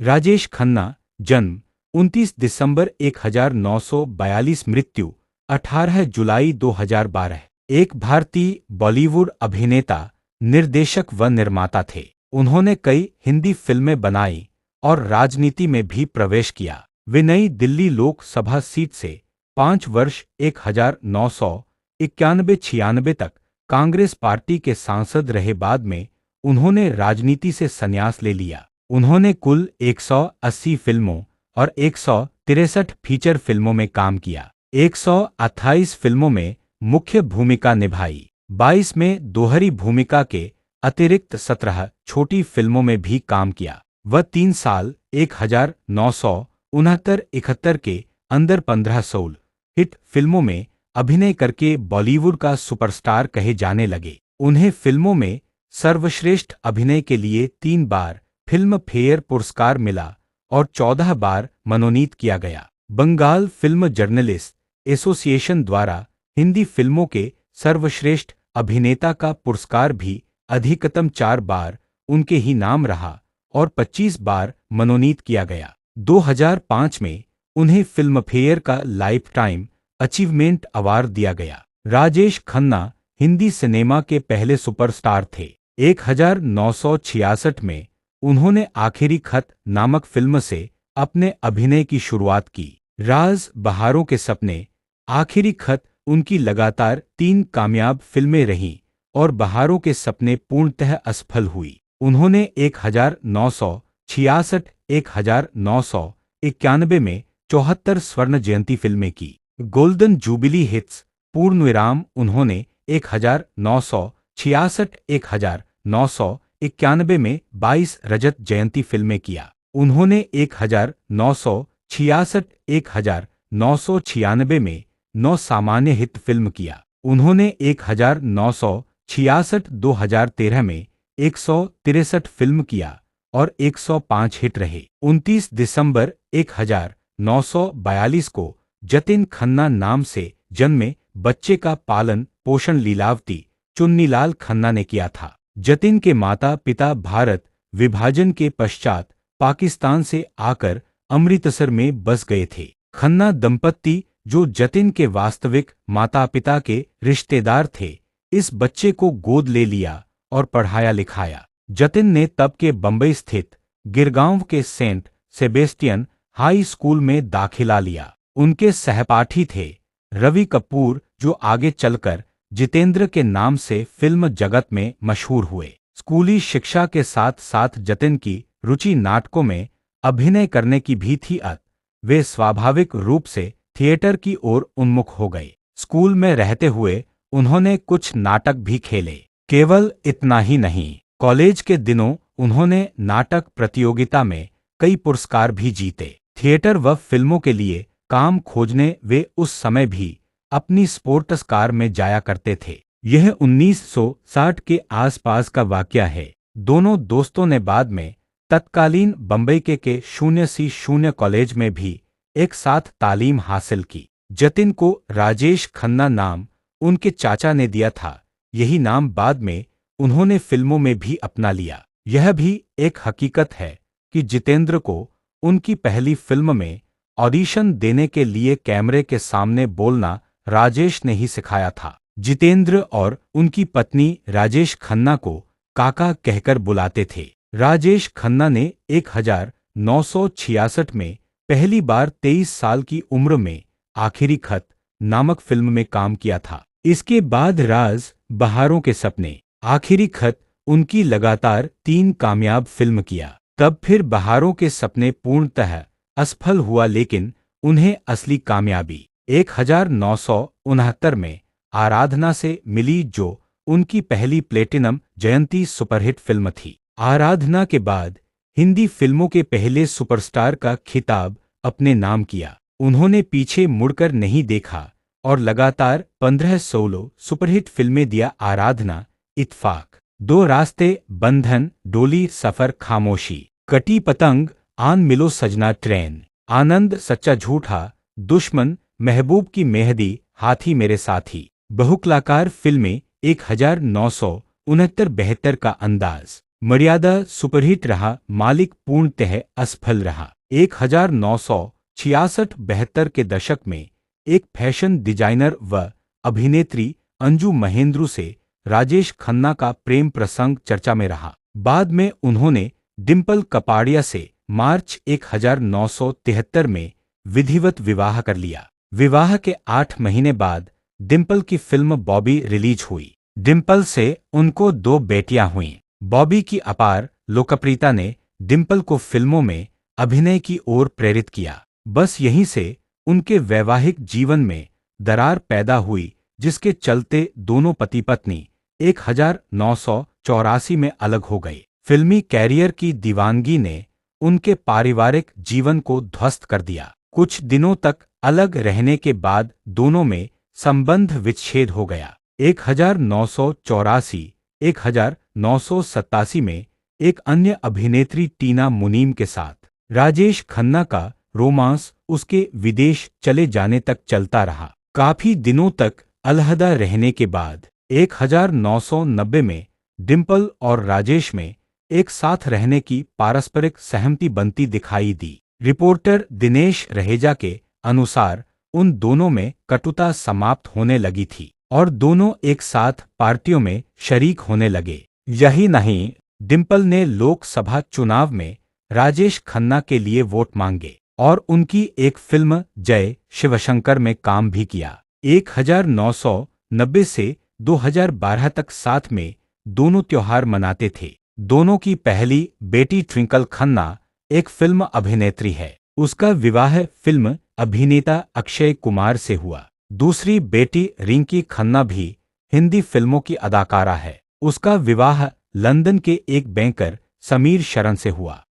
राजेश खन्ना, जन्म 29 दिसंबर 1942, मृत्यु 18 जुलाई 2012, एक भारतीय बॉलीवुड अभिनेता, निर्देशक व निर्माता थे। उन्होंने कई हिंदी फिल्में बनाई और राजनीति में भी प्रवेश किया। वे नई दिल्ली लोकसभा सीट से 5 वर्ष 1991-96 तक कांग्रेस पार्टी के सांसद रहे। बाद में उन्होंने राजनीति से संन्यास ले लिया। उन्होंने कुल 180 फिल्मों और 163 फीचर फिल्मों में काम किया। 128 फिल्मों में मुख्य भूमिका निभाई। 22 में दोहरी भूमिका के अतिरिक्त 17 छोटी फिल्मों में भी काम किया। वह 3 साल 1969-71 के अंदर 15 सोल हिट फिल्मों में अभिनय करके बॉलीवुड का सुपरस्टार कहे जाने लगे। उन्हें फिल्मों में सर्वश्रेष्ठ अभिनय के लिए 3 बार फिल्म फेयर पुरस्कार मिला और 14 बार मनोनीत किया गया। बंगाल फिल्म जर्नलिस्ट एसोसिएशन द्वारा हिंदी फिल्मों के सर्वश्रेष्ठ अभिनेता का पुरस्कार भी अधिकतम 4 बार उनके ही नाम रहा और 25 बार मनोनीत किया गया। 2005 में उन्हें फिल्मफेयर का लाइफ टाइम अचीवमेंट अवार्ड दिया गया। राजेश खन्ना हिंदी सिनेमा के पहले सुपरस्टार थे। 1966 में उन्होंने आखिरी खत नामक फिल्म से अपने अभिनय की शुरुआत की। राज, बहारों के सपने, आखिरी खत उनकी लगातार 3 कामयाब फिल्में रहीं और बहारों के सपने पूर्णतः असफल हुई। उन्होंने 1966-1991 में 74 स्वर्ण जयंती फिल्में की। गोल्डन जुबिली हिट्स पूर्णविराम उन्होंने 1966-1991 में 22 रजत जयंती फिल्में किया। उन्होंने 1966-1996 में 9 सामान्य हिट फिल्म किया। उन्होंने 1966-2013 में 163 फिल्म किया और 105 हिट रहे। 29 दिसंबर 1942 को जतिन खन्ना नाम से जन्मे बच्चे का पालन पोषण लीलावती चुन्नीलाल खन्ना ने किया था। जतिन के माता पिता भारत विभाजन के पश्चात पाकिस्तान से आकर अमृतसर में बस गए थे। खन्ना दंपत्ति, जो जतिन के वास्तविक माता पिता के रिश्तेदार थे, इस बच्चे को गोद ले लिया और पढ़ाया लिखाया। जतिन ने तब के बंबई स्थित गिरगांव के सेंट सेबेस्टियन हाई स्कूल में दाखिला लिया। उनके सहपाठी थे रवि कपूर, जो आगे चलकर जितेंद्र के नाम से फिल्म जगत में मशहूर हुए। स्कूली शिक्षा के साथ साथ जतिन की रुचि नाटकों में अभिनय करने की भी थी। वे स्वाभाविक रूप से थिएटर की ओर उन्मुख हो गए। स्कूल में रहते हुए उन्होंने कुछ नाटक भी खेले। केवल इतना ही नहीं, कॉलेज के दिनों उन्होंने नाटक प्रतियोगिता में कई पुरस्कार भी जीते। थिएटर व फिल्मों के लिए काम खोजने वे उस समय भी अपनी स्पोर्ट्स कार में जाया करते थे। यह 1960 के आसपास का वाकया है। दोनों दोस्तों ने बाद में तत्कालीन बंबई के 0C0 कॉलेज में भी एक साथ तालीम हासिल की। जतिन को राजेश खन्ना नाम उनके चाचा ने दिया था। यही नाम बाद में उन्होंने फिल्मों में भी अपना लिया। यह भी एक हकीकत है कि जितेंद्र को उनकी पहली फिल्म में ऑडिशन देने के लिए कैमरे के सामने बोलना राजेश ने ही सिखाया था। जितेंद्र और उनकी पत्नी राजेश खन्ना को काका कहकर बुलाते थे। राजेश खन्ना ने 1966 में पहली बार 23 साल की उम्र में आखिरी खत नामक फिल्म में काम किया था। इसके बाद राज, बहारों के सपने, आखिरी खत उनकी लगातार 3 कामयाब फिल्म किया। तब फिर बहारों के सपने पूर्णतः असफल हुआ, लेकिन उन्हें असली कामयाबी 1969 में आराधना से मिली, जो उनकी पहली प्लेटिनम जयंती सुपरहिट फिल्म थी। आराधना के बाद हिंदी फिल्मों के पहले सुपरस्टार का खिताब अपने नाम किया। उन्होंने पीछे मुड़कर नहीं देखा और लगातार 15 सोलो सुपरहिट फिल्में दिया। आराधना, इत्फाक, 2 रास्ते, बंधन, डोली, सफर, खामोशी, कटी पतंग, आन मिलो सजना, ट्रेन, आनंद, सच्चा झूठा, दुश्मन, महबूब की मेहदी, हाथी मेरे साथी, बहुकलाकार फिल्में, 1969-72 का अंदाज, मर्यादा सुपरहिट रहा, मालिक पूर्णतः असफल रहा। 1966-72 के दशक में एक फैशन डिजाइनर व अभिनेत्री अंजू महेंद्रू से राजेश खन्ना का प्रेम प्रसंग चर्चा में रहा। बाद में उन्होंने डिंपल कपाड़िया से मार्च 1973 में विधिवत विवाह कर लिया। विवाह के 8 महीने बाद डिंपल की फिल्म बॉबी रिलीज हुई। डिंपल से उनको 2 बेटियां हुईं। बॉबी की अपार लोकप्रियता ने डिंपल को फिल्मों में अभिनय की ओर प्रेरित किया। बस यहीं से उनके वैवाहिक जीवन में दरार पैदा हुई, जिसके चलते दोनों पति पत्नी 1984 में अलग हो गए। फिल्मी कैरियर की दीवानगी ने उनके पारिवारिक जीवन को ध्वस्त कर दिया। कुछ दिनों तक अलग रहने के बाद दोनों में संबंध विच्छेद हो गया। 1984-1987 में एक अन्य अभिनेत्री टीना मुनीम के साथ राजेश खन्ना का रोमांस उसके विदेश चले जाने तक चलता रहा। काफी दिनों तक अलहदा रहने के बाद 1990 में डिंपल और राजेश में एक साथ रहने की पारस्परिक सहमति बनती दिखाई दी। रिपोर्टर दिनेश रहेजा के अनुसार उन दोनों में कटुता समाप्त होने लगी थी और दोनों एक साथ पार्टियों में शरीक होने लगे। यही नहीं, डिंपल ने लोकसभा चुनाव में राजेश खन्ना के लिए वोट मांगे और उनकी एक फिल्म जय शिवशंकर में काम भी किया। 1990 से 2012 तक साथ में दोनों त्योहार मनाते थे। दोनों की पहली बेटी ट्विंकल खन्ना एक फिल्म अभिनेत्री है। उसका विवाह फिल्म अभिनेता अक्षय कुमार से हुआ। दूसरी बेटी रिंकी खन्ना भी हिंदी फिल्मों की अदाकारा है। उसका विवाह लंदन के एक बैंकर समीर शरण से हुआ।